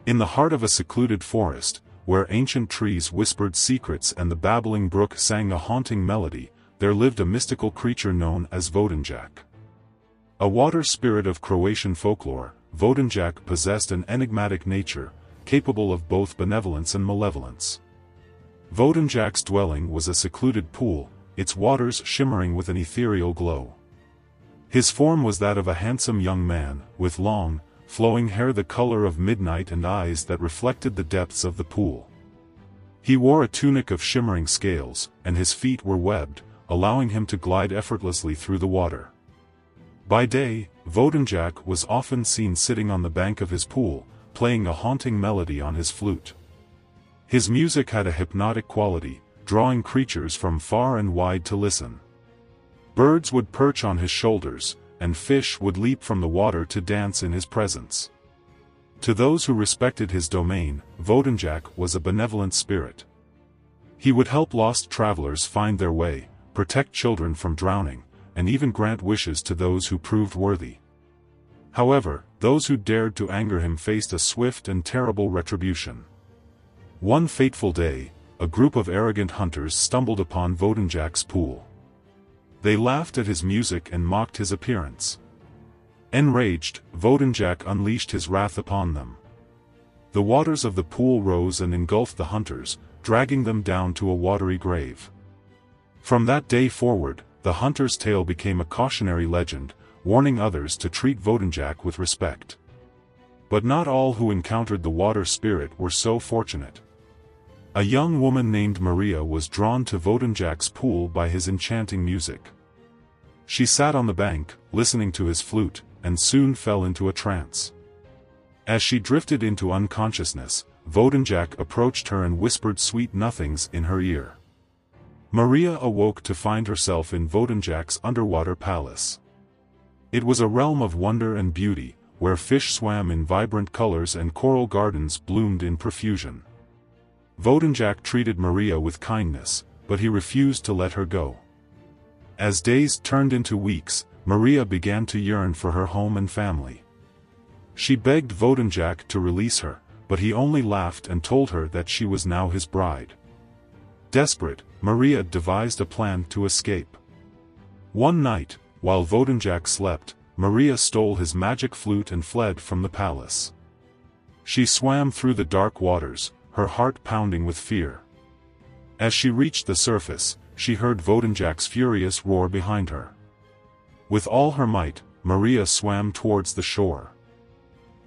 In the heart of a secluded forest, where ancient trees whispered secrets and the babbling brook sang a haunting melody, there lived a mystical creature known as Vodenjak. A water spirit of Croatian folklore, Vodenjak possessed an enigmatic nature, capable of both benevolence and malevolence. Vodenjak's dwelling was a secluded pool, its waters shimmering with an ethereal glow. His form was that of a handsome young man, with long, flowing hair the color of midnight and eyes that reflected the depths of the pool. He wore a tunic of shimmering scales, and his feet were webbed, allowing him to glide effortlessly through the water. By day, Vodenjak was often seen sitting on the bank of his pool, playing a haunting melody on his flute. His music had a hypnotic quality, drawing creatures from far and wide to listen. Birds would perch on his shoulders, and fish would leap from the water to dance in his presence. To those who respected his domain, Vodenjak was a benevolent spirit. He would help lost travelers find their way, protect children from drowning, and even grant wishes to those who proved worthy. However, those who dared to anger him faced a swift and terrible retribution. One fateful day, a group of arrogant hunters stumbled upon Vodenjak's pool. They laughed at his music and mocked his appearance. Enraged, Vodenjak unleashed his wrath upon them. The waters of the pool rose and engulfed the hunters, dragging them down to a watery grave. From that day forward, the hunter's tale became a cautionary legend, warning others to treat Vodenjak with respect. But not all who encountered the water spirit were so fortunate. A young woman named Maria was drawn to Vodenjak's pool by his enchanting music. She sat on the bank, listening to his flute, and soon fell into a trance. As she drifted into unconsciousness, Vodenjak approached her and whispered sweet nothings in her ear. Maria awoke to find herself in Vodenjak's underwater palace. It was a realm of wonder and beauty, where fish swam in vibrant colors and coral gardens bloomed in profusion. Vodenjak treated Maria with kindness, but he refused to let her go. As days turned into weeks, Maria began to yearn for her home and family. She begged Vodenjak to release her, but he only laughed and told her that she was now his bride. Desperate, Maria devised a plan to escape. One night, while Vodenjak slept, Maria stole his magic flute and fled from the palace. She swam through the dark waters, her heart pounding with fear. As she reached the surface, she heard Vodenjak's furious roar behind her. With all her might, Maria swam towards the shore.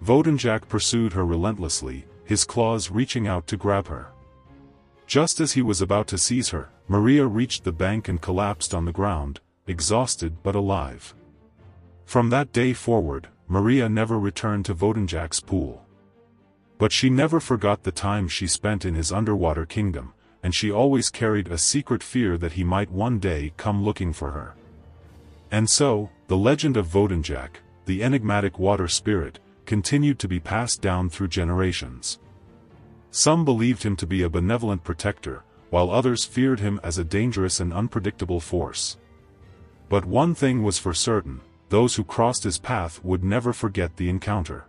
Vodenjak pursued her relentlessly, his claws reaching out to grab her. Just as he was about to seize her, Maria reached the bank and collapsed on the ground, exhausted but alive. From that day forward, Maria never returned to Vodenjak's pool. But she never forgot the time she spent in his underwater kingdom, and she always carried a secret fear that he might one day come looking for her. And so, the legend of Vodenjak, the enigmatic water spirit, continued to be passed down through generations. Some believed him to be a benevolent protector, while others feared him as a dangerous and unpredictable force. But one thing was for certain: those who crossed his path would never forget the encounter.